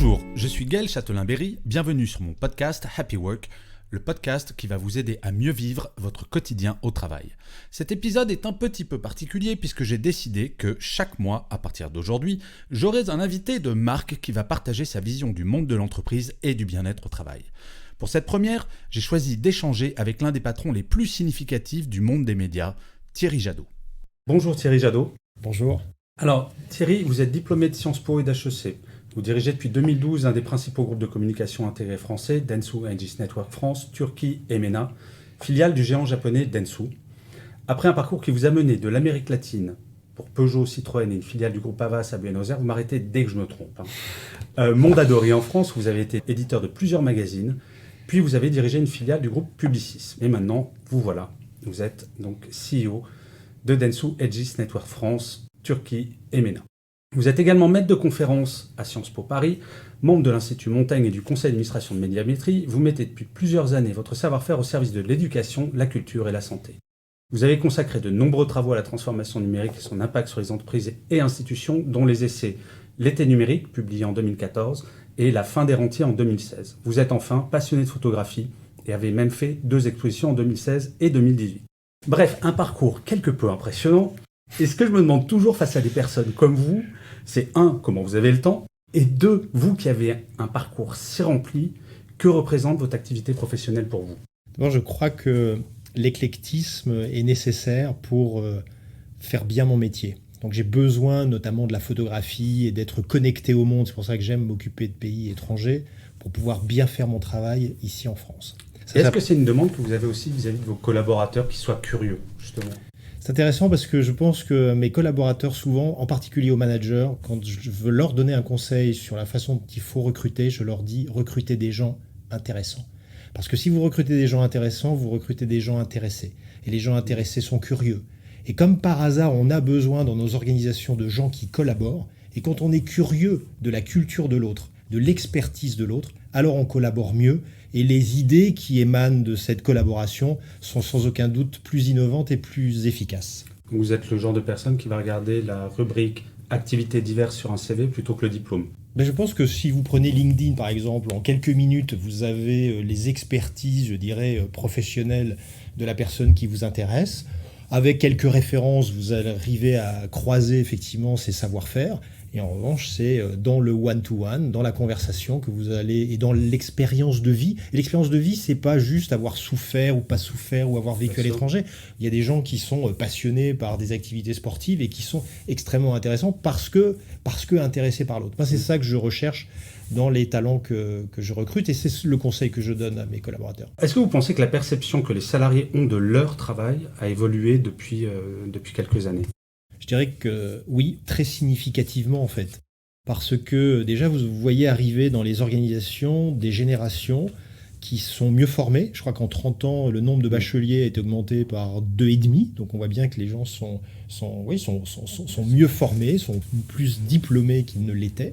Bonjour, je suis Gaël Châtelain-Berry, bienvenue sur mon podcast Happy Work, le podcast qui va vous aider à mieux vivre votre quotidien au travail. Cet épisode est un petit peu particulier puisque j'ai décidé que chaque mois, à partir d'aujourd'hui, j'aurai un invité de marque qui va partager sa vision du monde de l'entreprise et du bien-être au travail. Pour cette première, j'ai choisi d'échanger avec l'un des patrons les plus significatifs du monde des médias, Thierry Jadot. Bonjour Thierry Jadot. Bonjour. Alors Thierry, vous êtes diplômé de Sciences Po et d'HEC. Vous dirigez depuis 2012 un des principaux groupes de communication intégrés français, Dentsu Aegis Network France, Turquie et MENA, filiale du géant japonais Dentsu. Après un parcours qui vous a mené de l'Amérique latine, pour Peugeot, Citroën et une filiale du groupe Havas à Buenos Aires, vous m'arrêtez dès que je me trompe. Mondadori en France, vous avez été éditeur de plusieurs magazines, puis vous avez dirigé une filiale du groupe Publicis. Et maintenant, vous voilà, vous êtes donc CEO de Dentsu Aegis Network France, Turquie et MENA. Vous êtes également maître de conférence à Sciences Po Paris, membre de l'Institut Montaigne et du Conseil d'administration de Médiamétrie. Vous mettez depuis plusieurs années votre savoir-faire au service de l'éducation, la culture et la santé. Vous avez consacré de nombreux travaux à la transformation numérique et son impact sur les entreprises et institutions, dont les essais L'été numérique, publié en 2014, et La fin des rentiers en 2016. Vous êtes enfin passionné de photographie et avez même fait 2 expositions en 2016 et 2018. Bref, un parcours quelque peu impressionnant. Et ce que je me demande toujours face à des personnes comme vous, c'est 1, comment vous avez le temps, et 2, vous qui avez un parcours si rempli, que représente votre activité professionnelle pour vous ? D'abord, je crois que l'éclectisme est nécessaire pour faire bien mon métier. Donc j'ai besoin notamment de la photographie et d'être connecté au monde. C'est pour ça que j'aime m'occuper de pays étrangers, pour pouvoir bien faire mon travail ici en France. Est-ce que c'est une demande que vous avez aussi vis-à-vis de vos collaborateurs qui soient curieux, justement ? C'est intéressant parce que je pense que mes collaborateurs, souvent, en particulier aux managers, quand je veux leur donner un conseil sur la façon dont il faut recruter, je leur dis recrutez des gens intéressants. Parce que si vous recrutez des gens intéressants, vous recrutez des gens intéressés. Et les gens intéressés sont curieux. Et comme par hasard, on a besoin dans nos organisations de gens qui collaborent. Et quand on est curieux de la culture de l'autre, de l'expertise de l'autre, alors on collabore mieux. Et les idées qui émanent de cette collaboration sont sans aucun doute plus innovantes et plus efficaces. Vous êtes le genre de personne qui va regarder la rubrique activités diverses sur un CV plutôt que le diplôme. Je pense que si vous prenez LinkedIn par exemple, en quelques minutes, vous avez les expertises, je dirais, professionnelles de la personne qui vous intéresse. Avec quelques références, vous arrivez à croiser effectivement ses savoir-faire. Et en revanche, c'est dans le one-to-one, dans la conversation que vous allez, et dans l'expérience de vie. Et l'expérience de vie, c'est pas juste avoir souffert ou pas souffert ou avoir vécu à l'étranger. Il y a des gens qui sont passionnés par des activités sportives et qui sont extrêmement intéressants parce que intéressés par l'autre. Moi, c'est ça que je recherche dans les talents que je recrute et c'est le conseil que je donne à mes collaborateurs. Est-ce que vous pensez que la perception que les salariés ont de leur travail a évolué depuis quelques années ? Je dirais que oui, très significativement en fait. Parce que déjà, vous voyez arriver dans les organisations des générations qui sont mieux formées. Je crois qu'en 30 ans, le nombre de bacheliers est augmenté par 2,5. Donc on voit bien que les gens sont mieux formés, sont plus diplômés qu'ils ne l'étaient.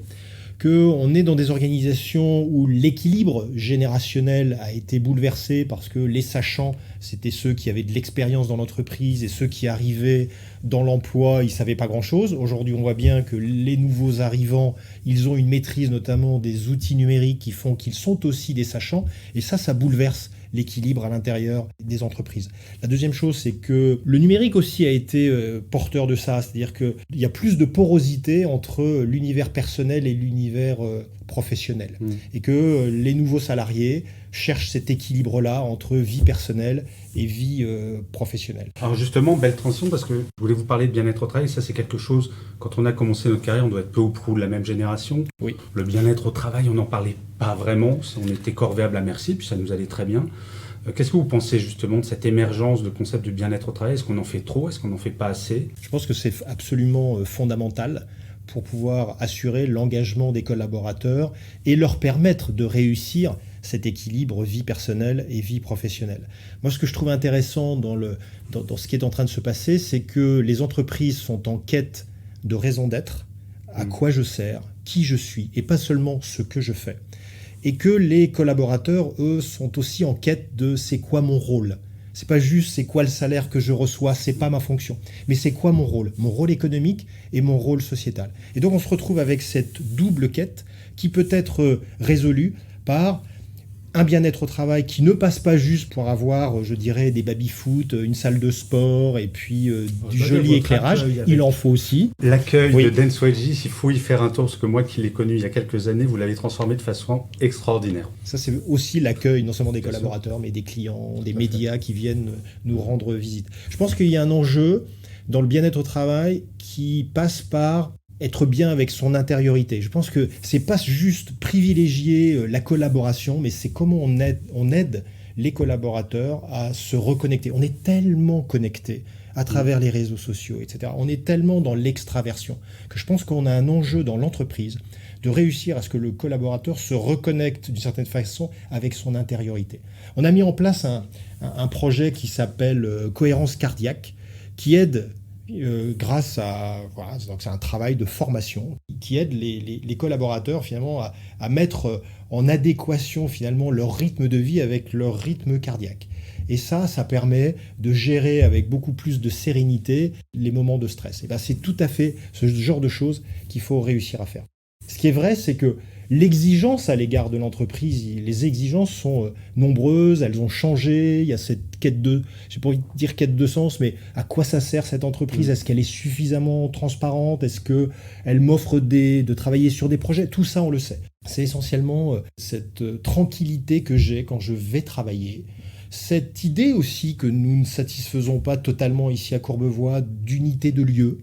Qu'on est dans des organisations où l'équilibre générationnel a été bouleversé parce que les sachants, c'était ceux qui avaient de l'expérience dans l'entreprise et ceux qui arrivaient dans l'emploi, ils ne savaient pas grand-chose. Aujourd'hui, on voit bien que les nouveaux arrivants, ils ont une maîtrise notamment des outils numériques qui font qu'ils sont aussi des sachants. Et ça bouleverse l'équilibre à l'intérieur des entreprises. La deuxième chose, c'est que le numérique aussi a été porteur de ça, c'est-à-dire qu'il y a plus de porosité entre l'univers personnel et l'univers professionnel. Et que les nouveaux salariés cherchent cet équilibre-là entre vie personnelle et vie professionnelle. Alors justement, belle transition, parce que je voulais vous parler de bien-être au travail. Ça, c'est quelque chose, quand on a commencé notre carrière, on doit être peu ou prou de la même génération. Oui. Le bien-être au travail, on n'en parlait pas vraiment. On était corvéable à merci, puis ça nous allait très bien. Qu'est-ce que vous pensez justement de cette émergence de concept du bien-être au travail ? Est-ce qu'on en fait trop ? Est-ce qu'on n'en fait pas assez ? Je pense que c'est absolument fondamental pour pouvoir assurer l'engagement des collaborateurs et leur permettre de réussir cet équilibre vie personnelle et vie professionnelle. Moi, ce que je trouve intéressant dans ce qui est en train de se passer, c'est que les entreprises sont en quête de raison d'être, à quoi je sers, qui je suis, et pas seulement ce que je fais. Et que les collaborateurs, eux, sont aussi en quête de c'est quoi mon rôle ? C'est pas juste c'est quoi le salaire que je reçois, c'est pas ma fonction. Mais c'est quoi mon rôle économique et mon rôle sociétal. Et donc on se retrouve avec cette double quête qui peut être résolue par un bien-être au travail qui ne passe pas juste pour avoir, je dirais, des baby-foot, une salle de sport et puis du joli éclairage. Il en faut aussi. L'accueil de Dentsu Aegis, il faut y faire un tour, parce que moi qui l'ai connu il y a quelques années, vous l'avez transformé de façon extraordinaire. Ça, c'est aussi l'accueil, non seulement des collaborateurs, mais des clients, des médias qui viennent nous rendre visite. Je pense qu'il y a un enjeu dans le bien-être au travail qui passe par être bien avec son intériorité. Je pense que c'est pas juste privilégier la collaboration, mais c'est comment on aide les collaborateurs à se reconnecter. On est tellement connectés à travers les réseaux sociaux, etc. On est tellement dans l'extraversion que je pense qu'on a un enjeu dans l'entreprise de réussir à ce que le collaborateur se reconnecte d'une certaine façon avec son intériorité. On a mis en place un projet qui s'appelle Cohérence cardiaque, qui aide grâce à donc c'est un travail de formation qui aide les collaborateurs finalement à mettre en adéquation finalement leur rythme de vie avec leur rythme cardiaque. Et ça permet de gérer avec beaucoup plus de sérénité les moments de stress. Et ben, c'est tout à fait ce genre de choses qu'il faut réussir à faire. Ce qui est vrai, c'est que l'exigence à l'égard de l'entreprise, les exigences sont nombreuses, elles ont changé, il y a cette quête de, je ne sais pas dire quête de sens, mais à quoi ça sert cette entreprise ? Est-ce qu'elle est suffisamment transparente ? Est-ce qu'elle m'offre de travailler sur des projets ? Tout ça, on le sait. C'est essentiellement cette tranquillité que j'ai quand je vais travailler. Cette idée aussi que nous ne satisfaisons pas totalement ici à Courbevoie d'unité de lieu.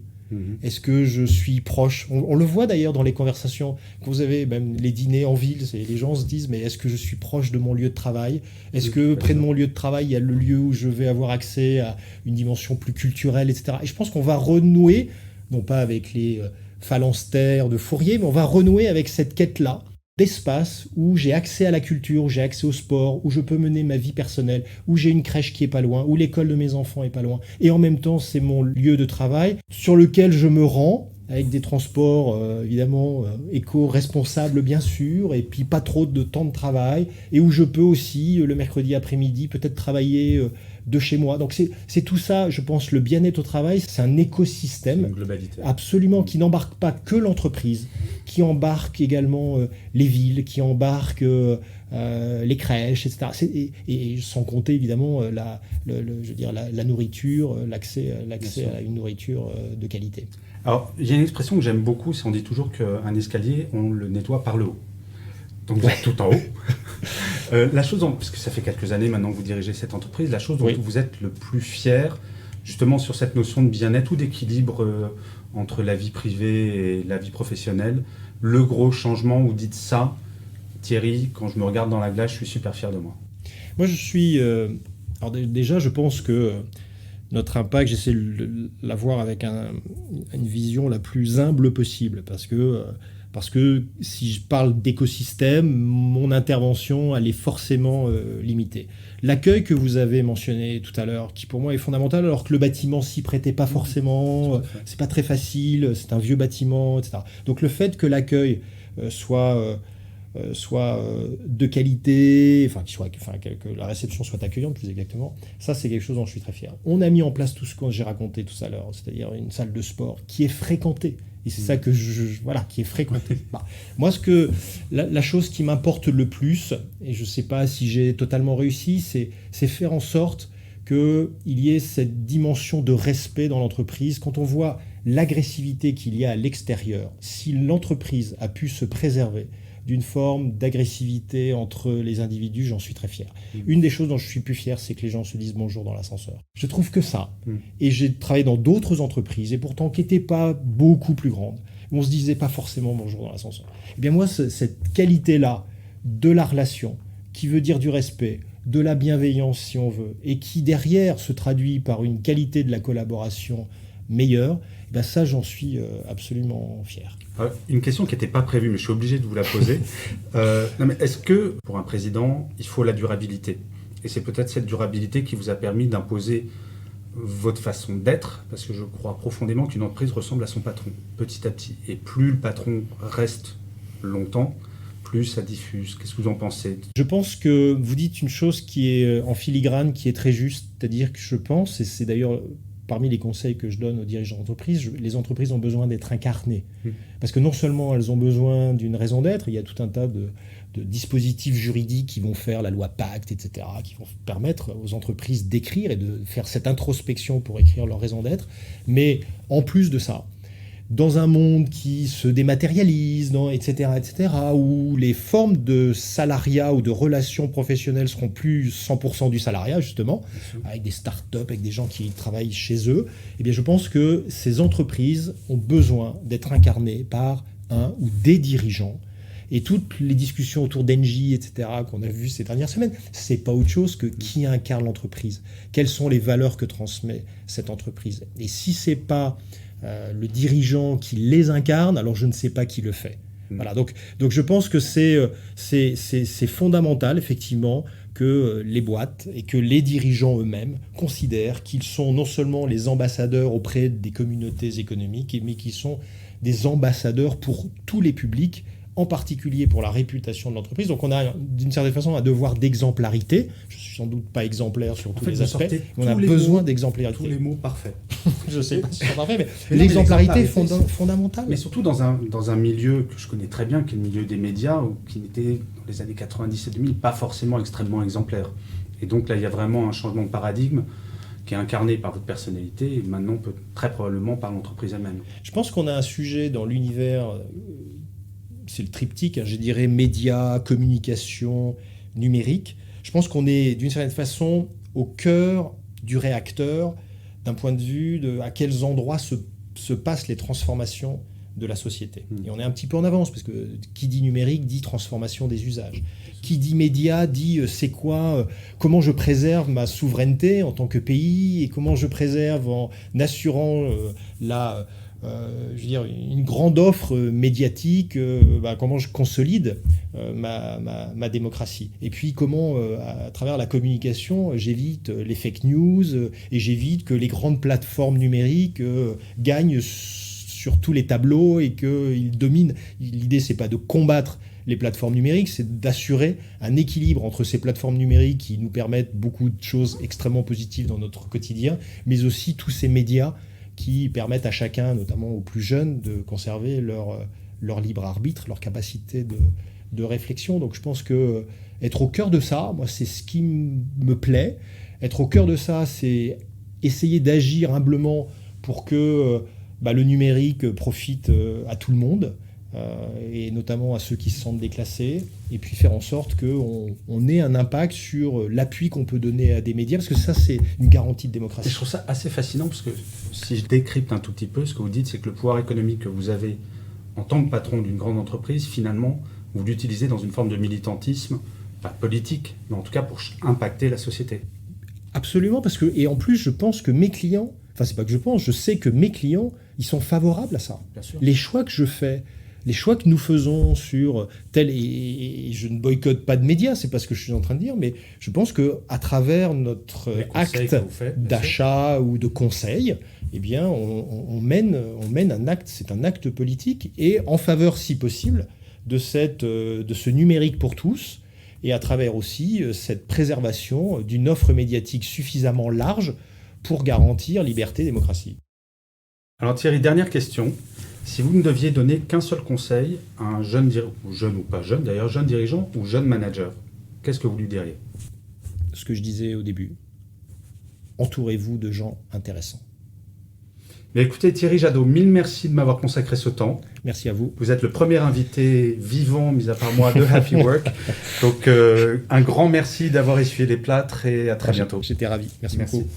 Est-ce que je suis proche ? On le voit d'ailleurs dans les conversations que vous avez, même les dîners en ville, les gens se disent mais est-ce que je suis proche de mon lieu de travail ? Est-ce que près de mon lieu de travail, il y a le lieu où je vais avoir accès à une dimension plus culturelle, etc. Et je pense qu'on va renouer, non pas avec les phalanstères de Fourier, mais on va renouer avec cette quête-là d'espace où j'ai accès à la culture, où j'ai accès au sport, où je peux mener ma vie personnelle, où j'ai une crèche qui est pas loin, où l'école de mes enfants est pas loin. Et en même temps, c'est mon lieu de travail sur lequel je me rends avec des transports évidemment éco-responsables bien sûr, et puis pas trop de temps de travail, et où je peux aussi le mercredi après-midi peut-être travailler de chez moi. Donc c'est tout ça, je pense, le bien-être au travail, c'est un écosystème une globalité. Absolument, qui n'embarque pas que l'entreprise, qui embarque également les villes, qui embarque les crèches, etc. Et sans compter évidemment la nourriture, l'accès à une nourriture de qualité. Alors, il y a une expression que j'aime beaucoup, c'est on dit toujours qu'un escalier, on le nettoie par le haut. Donc vous êtes tout en haut. La chose, parce que ça fait quelques années maintenant que vous dirigez cette entreprise, la chose dont vous êtes le plus fier, justement sur cette notion de bien-être ou d'équilibre entre la vie privée et la vie professionnelle, le gros changement, vous dites ça, Thierry, quand je me regarde dans la glace, je suis super fier de moi. Moi, je suis... alors déjà, je pense que notre impact, j'essaie de l'avoir avec une vision la plus humble possible, parce que si je parle d'écosystème, mon intervention, elle est forcément limitée. L'accueil que vous avez mentionné tout à l'heure, qui pour moi est fondamental, alors que le bâtiment s'y prêtait pas forcément, c'est pas très facile, c'est un vieux bâtiment, etc. Donc le fait que l'accueil soit de qualité, que la réception soit accueillante plus exactement, ça c'est quelque chose dont je suis très fier. On a mis en place tout ce que j'ai raconté tout à l'heure, c'est-à-dire une salle de sport qui est fréquentée. Et c'est ça que qui est fréquentée. Moi, la chose qui m'importe le plus, et je ne sais pas si j'ai totalement réussi, c'est faire en sorte qu'il y ait cette dimension de respect dans l'entreprise. Quand on voit l'agressivité qu'il y a à l'extérieur, si l'entreprise a pu se préserver d'une forme d'agressivité entre les individus, j'en suis très fier. Une des choses dont je suis plus fier, c'est que les gens se disent bonjour dans l'ascenseur. Je trouve que ça. Et j'ai travaillé dans d'autres entreprises, et pourtant qui n'étaient pas beaucoup plus grandes, où on ne se disait pas forcément bonjour dans l'ascenseur. Eh bien moi, cette qualité-là de la relation, qui veut dire du respect, de la bienveillance si on veut, et qui derrière se traduit par une qualité de la collaboration meilleure, eh bien ça, j'en suis absolument fier. Une question qui n'était pas prévue, mais je suis obligé de vous la poser. Est-ce que, pour un président, il faut la durabilité ? Et c'est peut-être cette durabilité qui vous a permis d'imposer votre façon d'être, parce que je crois profondément qu'une entreprise ressemble à son patron, petit à petit. Et plus le patron reste longtemps, plus ça diffuse? Qu'est-ce que vous en pensez? Je pense que vous dites une chose qui est en filigrane, qui est très juste, c'est-à-dire que je pense, et c'est d'ailleurs parmi les conseils que je donne aux dirigeants d'entreprise, les entreprises ont besoin d'être incarnées. Parce que non seulement elles ont besoin d'une raison d'être, il y a tout un tas de dispositifs juridiques qui vont faire la loi Pacte, etc., qui vont permettre aux entreprises d'écrire et de faire cette introspection pour écrire leur raison d'être. Mais en plus de ça, dans un monde qui se dématérialise, etc., où les formes de salariat ou de relations professionnelles seront plus 100% du salariat, justement, avec des startups, avec des gens qui travaillent chez eux, eh bien, je pense que ces entreprises ont besoin d'être incarnées par un ou des dirigeants. Et toutes les discussions autour d'Engie, etc., qu'on a vues ces dernières semaines, c'est pas autre chose que qui incarne l'entreprise. Quelles sont les valeurs que transmet cette entreprise? Et si c'est pas le dirigeant qui les incarne, alors je ne sais pas qui le fait. Voilà, donc je pense que c'est fondamental, effectivement, que les boîtes et que les dirigeants eux-mêmes considèrent qu'ils sont non seulement les ambassadeurs auprès des communautés économiques, mais qu'ils sont des ambassadeurs pour tous les publics, en particulier pour la réputation de l'entreprise. Donc on a d'une certaine façon un devoir d'exemplarité. Je ne suis sans doute pas exemplaire sur tous les aspects, mais on a besoin d'exemplarité. Tous les mots parfaits. Je ne sais pas si c'est parfait, mais l'exemplarité est fondamentale. Mais surtout dans un milieu que je connais très bien, qui est le milieu des médias, ou qui était dans les années 90 et 2000 pas forcément extrêmement exemplaire. Et donc là, il y a vraiment un changement de paradigme qui est incarné par votre personnalité et maintenant très probablement par l'entreprise elle-même. Je pense qu'on a un sujet dans l'univers... c'est le triptyque, je dirais médias, communication, numérique. Je pense qu'on est d'une certaine façon au cœur du réacteur d'un point de vue de à quels endroits se passent les transformations de la société. Et on est un petit peu en avance, parce que qui dit numérique dit transformation des usages. Qui dit média dit c'est quoi, comment je préserve ma souveraineté en tant que pays et comment je préserve en assurant une grande offre médiatique, comment je consolide ma démocratie. Et puis comment, à travers la communication, j'évite les fake news et j'évite que les grandes plateformes numériques gagnent sur tous les tableaux et qu'ils dominent. L'idée, c'est pas de combattre les plateformes numériques, c'est d'assurer un équilibre entre ces plateformes numériques qui nous permettent beaucoup de choses extrêmement positives dans notre quotidien, mais aussi tous ces médias qui permettent à chacun, notamment aux plus jeunes, de conserver leur libre arbitre, leur capacité de réflexion. Donc je pense que être au cœur de ça, moi, c'est ce qui me plaît. Être au cœur de ça, c'est essayer d'agir humblement pour que le numérique profite à tout le monde, et notamment à ceux qui se sentent déclassés, et puis faire en sorte qu'on ait un impact sur l'appui qu'on peut donner à des médias, parce que ça, c'est une garantie de démocratie. Et je trouve ça assez fascinant, parce que si je décrypte un tout petit peu, ce que vous dites, c'est que le pouvoir économique que vous avez en tant que patron d'une grande entreprise, finalement, vous l'utilisez dans une forme de militantisme, pas politique, mais en tout cas pour impacter la société. Absolument, parce que, et en plus, je pense que mes clients, enfin, c'est pas que je pense, je sais que mes clients, ils sont favorables à ça. Bien sûr. Les choix que je fais, les choix que nous faisons sur tel, et je ne boycotte pas de médias, c'est pas ce que je suis en train de dire, mais je pense qu'à travers notre acte d'achat ou de conseil, eh bien, on mène un acte, c'est un acte politique, et en faveur, si possible, de ce numérique pour tous, et à travers aussi cette préservation d'une offre médiatique suffisamment large pour garantir liberté et démocratie. Alors Thierry, dernière question. Si vous ne deviez donner qu'un seul conseil à un jeune ou pas jeune, d'ailleurs jeune dirigeant ou jeune manager, qu'est-ce que vous lui diriez? Ce que je disais au début, entourez-vous de gens intéressants. Mais écoutez Thierry Jadot, mille merci de m'avoir consacré ce temps. Merci à vous. Vous êtes le premier invité vivant, mis à part moi, de Happy Work. Donc un grand merci d'avoir essuyé les plâtres et à très bientôt. J'étais ravi. Merci beaucoup.